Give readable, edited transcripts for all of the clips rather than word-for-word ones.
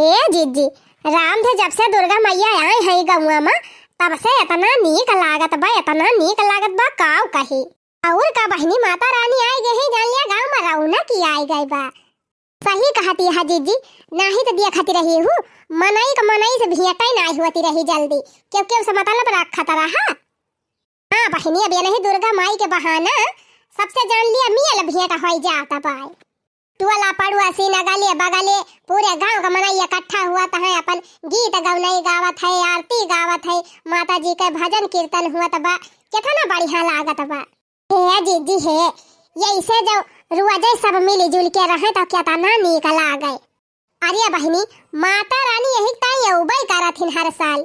ए जीजी, राम थे जब से दुर्गा मैया आए है गौवा में तब से इतना नीक लागत बा काव कही। और का बहनी माता रानी आई गई जान लिया गांव में रौनक की आई गई बा। सही कहती है जीजी, नहीं तो देखती रही हूँ मनई का मनई से भेंटाई नहीं होती रही जल्दी, क्योंकि उसे मतलब रखा रहा। हाँ बहनी, अब ये नहीं दुर्गा माई के बहाना सबसे जान लिया मियल भेंट हो जाता पाए। टुअला पड़ुआसी नगले बगले पूरे गांव का मनई इकट्ठा हुआ तो है, अपन गीत गौनई गावत है, आरती गावत है, माता जी के भजन कीर्तन हुआ बा, कितना बढ़िया लागत बा। हे जीजी है, ऐसे जो रुआजे सब मिली जुल के रहे तो क्या तना नीक लागे। अरे बहनी, माता रानी यही ताई उबई करथिन हर साल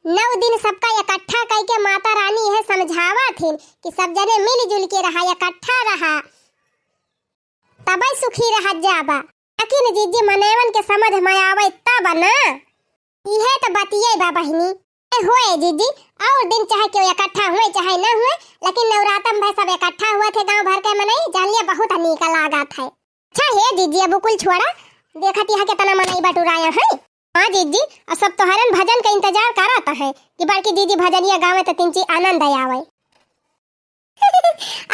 9 दिन सबका इकट्ठा करके माता रानी यह समझावा थी कि सब जने मिल जुल के रहा, इकट्ठा रहा तबे सुखी रह जाबा। लेकिन जीजी मनेवन के समझ में आवे तब ना, यह तो बतिये बा बहनी। होए जीजी, और दिन चाहे क्यों इकट्ठा हुए चाहे ना हुए, लेकिन नवरात्रम में सब इकट्ठा हुए थे गांव भर के मनई, जान लिया बहुत नीक लागत है। अच्छा है जीजी, अब कुल छोड़ा, देखती है कितना मनई बटुराया है। हाँ जीजी, अब सब तोहरन भजन का इंतजार करता है कि बड़की दीदी भजनिया गावे तो तीन चीज आनंद आवे।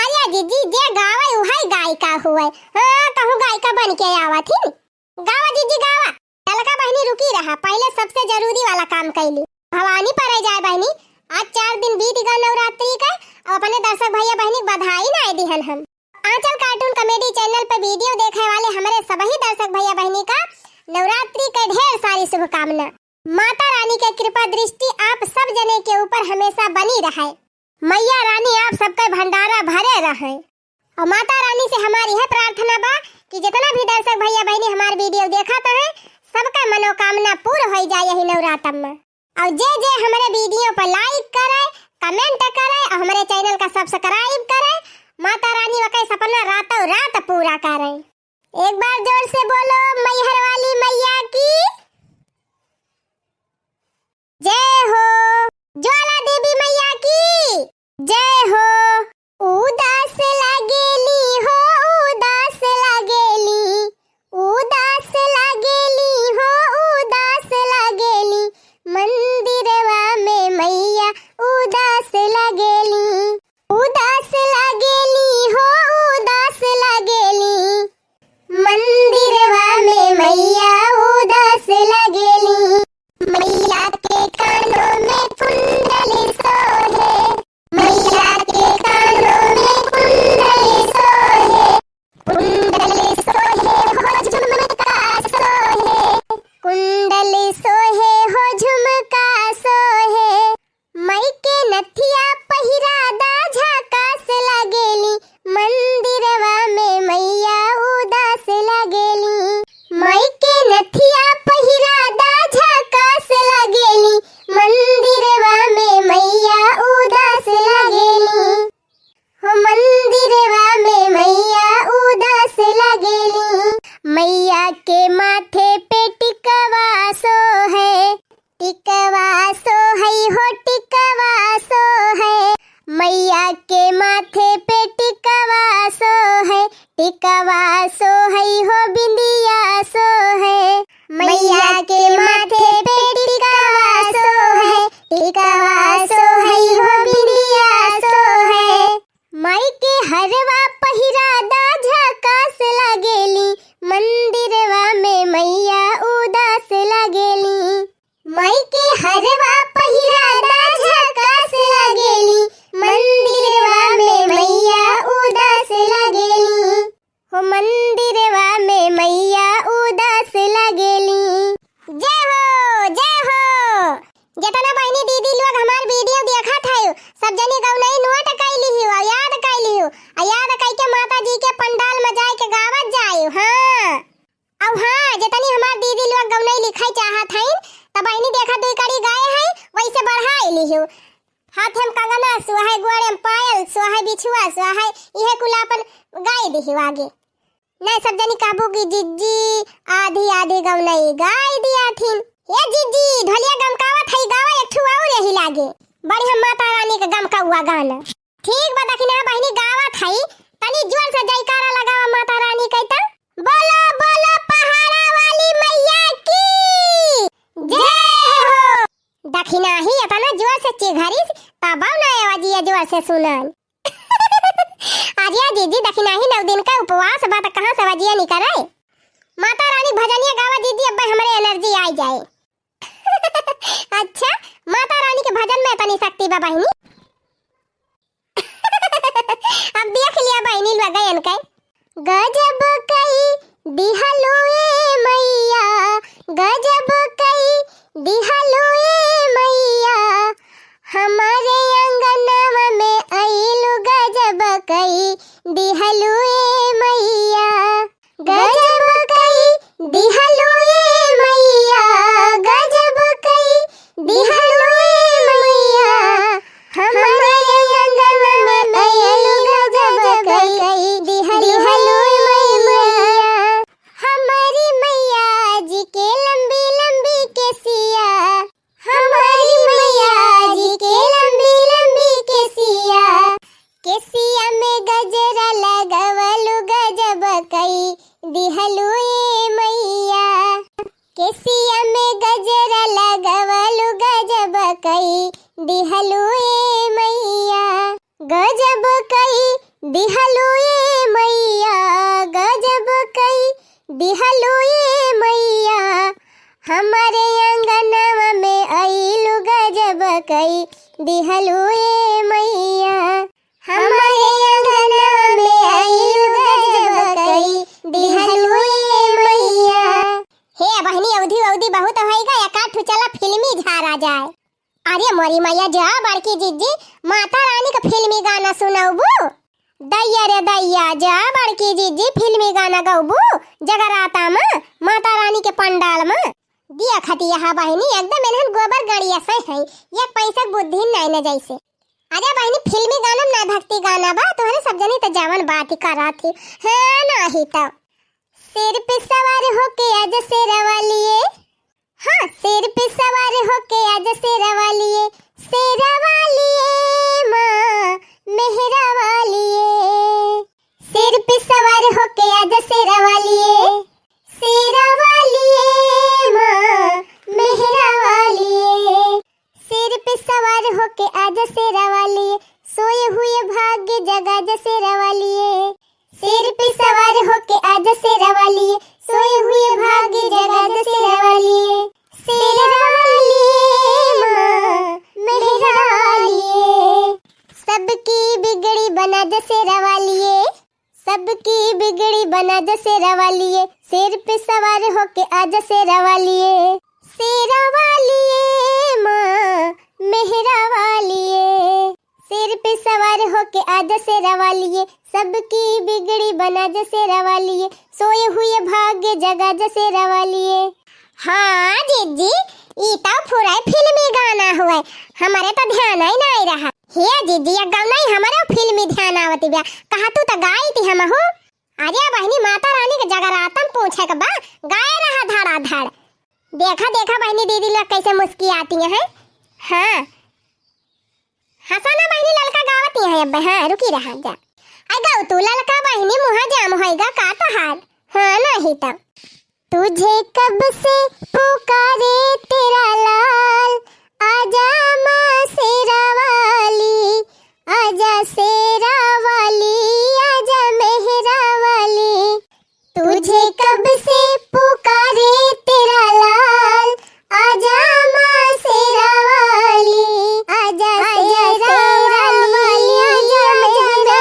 अरे जीजी, जे गावे उहाई गायिका हुए। हाँ, कहूँ गायिका बन के आवा थी। गावा जीजी गावा। ललका बहनी रुकी रहा, पहले सबसे जरूरी वाला काम कैली। भवानी पर जाए बहनी, आज 4 दिन बीत गए नवरात्रि का, और अपने दर्शक भैया बहनी बधाई ना दिहन हम। आंचल कार्टून कॉमेडी चैनल पर वीडियो देखने वाले हमारे सभी दर्शक भैया बहनी का नवरात्रि के ढेर सारी शुभकामना। माता रानी की कृपा दृष्टि आप सब जने के ऊपर हमेशा बनी रहे। मैया रानी आप सबका भंडारा भरे रहे। और माता रानी से हमारी है प्रार्थना बा कि जितना भी दर्शक भैया बहनी हमारे वीडियो देखा तो है, सबका मनोकामना पूर्ण हो जाए यही नवरात्र में। और जे हमारे वीडियो पर लाइक करे, कमेंट करे और हमारे चैनल का सब्सक्राइब करे, माता रानी वका सपना रातों रात पूरा करे। एक बार जोर से बोलो, मैहर वाली मैया की जय हो, ज्वाला देवी मैया की जय हो। उदास लागेली हो, उदास लागेली, उदास लागेली हो, उदास लागेली, मंदिरवा में मैया उदास लागेली, उदास लागेली हो, उदास लागेली, मंदिरवा में मैया उदास लागेली। मैया के कानों में कुंडली सोहे, मैया के कानों में कुंडली सोहे, कुंडली सोहे हो झुमका सोहे, कुंडली सोहे हो झुमका सोहे, मई के नथिया पहिरा दा झकास लागेली, मंदिरवा में मैया उदास लागेली, मई के नथिया पहिरा दा झकास लागेली, मंदिरवा में मैया उदास लागेली, हो मंदिरवा में मैया उदास लागेली। मैया के माथे पे टिकवा सो है, टिकवा सो है हो, टिकवा सो है, मैया के माथे पे टिकवा सो है, टिकवा सो है हो, बिंदिया सो है, मैया के माथे पे टिकवा सो है, टिकवा सो है हो, बिंदिया सो है, माई के हरवा पहिरा दा झकास लागेली, मंदिरवा में मैया उदास लागेली, माई के हरवा पहिरा दा झकास लागेली, मंदिरवा में मैया उदास लागेली, हो मंदिरवा में मैया उदास लागेली। जय हो, जय हो। जितना बहनी दीदी लोग हमार वीडियो देखा था सब जने गौनई नोट कैली हो, याद कैली हो, याद कई के माता जी के पंडाल में जाए के गावत जाए। हाँ, अब हाँ, जितनी हमार दीदी लोग गौनई लिखाई चाहत हैं तब बहनी देखा 2 कड़ी गाए हैं, वैसे बढ़ाई ली हो। हाथ में कंगना सुहाय, गोड़ में पायल सुहाय, बिछुआ सुहाय, यह कुलापन गाय दी आगे। नहीं सब जनी काबू की जिज्जी आधी आधी गौनई गाय दिया थी। ये जिज्जी ढोलिया गमकावत है, गावा एक ठुआ और यही लागे बढ़िया माता रानी का गमका हुआ गाना। ठीक बता कि ना बहनी गावत है, तनी जोर से जयकारा लगावा माता रानी कहता। बोलो बोलो पहाड़ा वाली मैया की। से सुनन। आर्या जीजी दखिनाही 9 दिन का उपवास बा त कहां से वजिया निकले। माता रानी भजनिया गावा दीदी अब हमारे एनर्जी आई जाए। अच्छा माता रानी के भजन में तनी शक्ति बा बहिनी। अब देख लिया बहिनी लगन के गजब कई दिहलो ए मैया, गजब कई दिहलो ए मैया, हमारे अंगनवा में आइलु गजब कई दिहलो ए मैया, गजब कई दिहलो ए मैया, गजब कई दिहलो ए मैया, हमारे अंगनवा में आइलु गजब कई दिहलो ए मैया, हमारी मैया जी के लंबी लंबी केसिया, हमारी मैया जी के लंबी लंबी केसिया, केसिया में गजरा लगवलु गजब कई दिहलो ए मैया, केसिया में गजरा लगवलु गजब कई दिहलो ए मैया, गजब कई दिहलो ए मैया, गजब कई दिहलो ए मैया, हमारे अंगनवा में आइलु गजब कई दिहलो ए मैया, हमारे अंगनवा में आइलु गजब कई दिहलो ए मैया। हे बहनी अवधि अवधि बहुत होएगा एकाठ चला फिल्मी झारा जाए। अरे मोरी मैया जा बड़की जीजी माता रानी का फिल्मी गाना सुनाऊबू। दैया रे दैया जा बड़की जीजी फिल्मी गाना गाऊबू जगराता में माता रानी के पंडाल में। दिया खतिया हा बहिनी एकदम एनहन गोबर गाड़िया से है एक पैसा बुद्धि नहीं न जैसे। अरे बहिनी फिल्मी गाना ना भक्ति गाना बा तोहरे सब जनी त जावन बात ही करा थी। हां नाही त सिर पे सवार होके आज शेरवा लिए, हां सिर पे सवार होके आज शेरवा लिए, शेरवा लिए मां मेहरावा लिए, सिर पे सवार होके आज शेरवा लिए, शेरवा लिए मां मेहरावा लिए, सिर पे सवार होके आज शेरवा लिए, सोए हुए भाग्य जगा ज शेरवा लिए, सिर पे सवार होके आज शेरवा लिए, सोए हुए भाग्य जगा ज शेरवा लिए, शेरवा लिए मां मेहरावा लिए, सबकी बिगड़ी बना द शेरवा लिए, सबकी बिगड़ी बना द शेरवा लिए, सिर पे सवार होके आज शेरवा लिए, शेरवा लिए मां मेहरावा लिए, सिर पे सवार होके आज शेरवा लिए, सबकी बिगड़ी बना ज शेरवा लिए, सोए हुए भाग्य जगा ज शेरवा लिए। हाँ जीजी ई तो पूरा फिल्मी गाना हुआ हमारे तो ध्यान ही नहीं रहा। हे जीजी ये गाना ही हमारे फिल्मी ध्यान आवती बा कहा तू तो गाई थी हम हो। अरे बहनी माता रानी के जगरातन पूछे के बा गाय रहा धड़ा धड़। देखा देखा बहनी दीदी लोग कैसे मुस्की आती हैं। हाँ हसना बहनी ललका गावती है अब। हाँ रुकी रहा जा गाओ तू ललका बहनी मुहा जाम होएगा का तो हाल। हाँ नहीं तब तुझे कब से पुकारे तेरा लाल, आजा माँ शेरा वाली, आजा शेरा वाली, आजा मेहरा वाली, तुझे कब से पुकारे तेरा लाल, आजा माँ शेरा वाली, आजा शेरा वाली, आजा मेहरा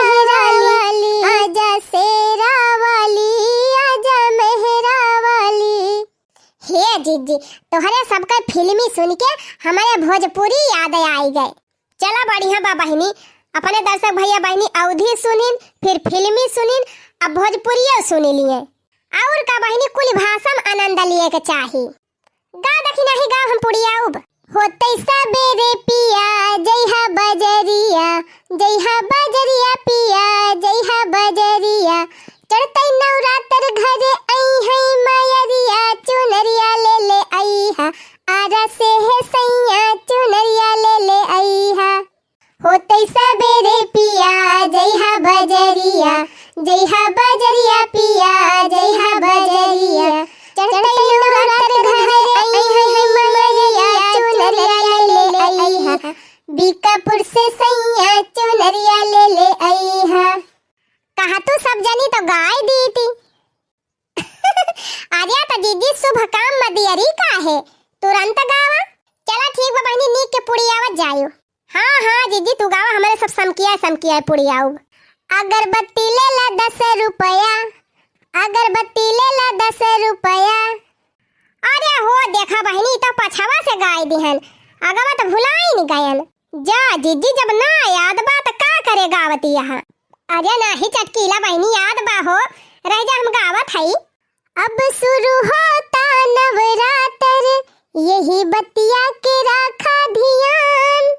वाली, आजा शेरा वाली, आजा मेहरा वाली। हे जीजी तोहरे सबका फिल्मी सुन के हमारे भोजपुरी याद आई गए। चला बढ़िया बा बहनी अपने दर्शक भैया बहनी अवधि सुनिन फिर फिल्मी सुनिन अब भोजपुरी सुनी लिए और का बहनी कुल भाषा में आनंद लिए के चाही। गा दखी नहीं गा हम पुड़िया उब होते सबेरे पिया जइहा बजरिया, जइहा बजरिया पिया जइहा बजरिया, चढ़ते नवरात्र घरे आई है मायरिया, चुनरिया ले ले आई हा, आरा से है सैया चुनरिया ले ले आई हा, होते सबेरे पिया जइहा बजरिया, जइहा बजरिया पिया जइहा बजरिया, चढ़ते नवरात्र घरे आई है मायरिया, चुनरिया ले ले आई हा, बीकापुर से सैया चुनरिया ले ले आई है। कहा तू सब जनी तो गाय दी थी। आर्या तो दीदी शुभ काम मदियरी का है, तुरंत गावा। चला ठीक बा बहनी, नीक के पुड़ी आवत जायो। हाँ हाँ दीदी तू गावा, हमारे सब समकिया पुड़ी आऊ। अगरबत्ती ले ला 10 रुपया, अगरबत्ती ले ला 10 रुपया। अरे हो देखा बहनी तो पछवा से गाय दिहन, अगवा तो भुलाई नहीं गयन। जा जीजी जब ना याद बा तो का करे गावती यहाँ। अरे नाही चटकीला बहनी याद बा हो, रह जा हम गावत हई। अब शुरू होता नवरात्र, यही बतिया के रखा ध्यान।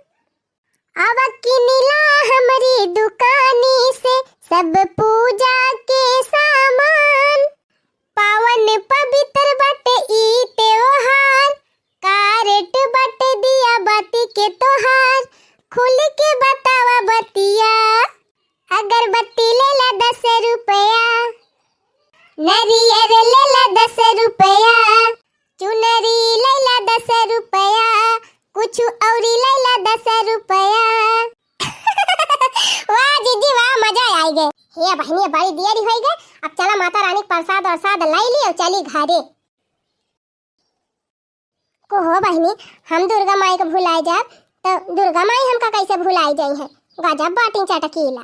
अब किनिला हमारी दुकानी से सब पूजा के सामान। पावन पवित्र बटे ई त्योहार, कारट बट दिया बाती के तोहार। खुल के बतावा बतिया, अगरबत्ती ले ला 10 रुपया, नरियर ले ला 10 रुपया, चुनरी ले ला 10 रुपया, कुछ औरी ले ला 10 रुपया। वाह दीदी वाह, मजा आई गए। हे बहनी बड़ी देरी हो गई, अब चला माता रानी प्रसाद और साद लाई ली और चली घरे को। हो बहनी हम दुर्गा माई को भुलाई जा तो दुर्गा माई हमका कैसे भुलाई जाई है। गजब बाटी चटकीला।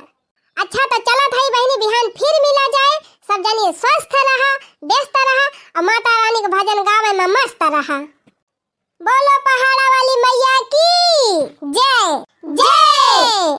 अच्छा तो चला भाई बहनी, बिहान फिर मिला जाए। सब जनी स्वस्थ रहा, व्यस्त रहा और माता रानी के भजन गावे में मस्त रहा। बोलो पहाड़ा वाली मैया की जय जय।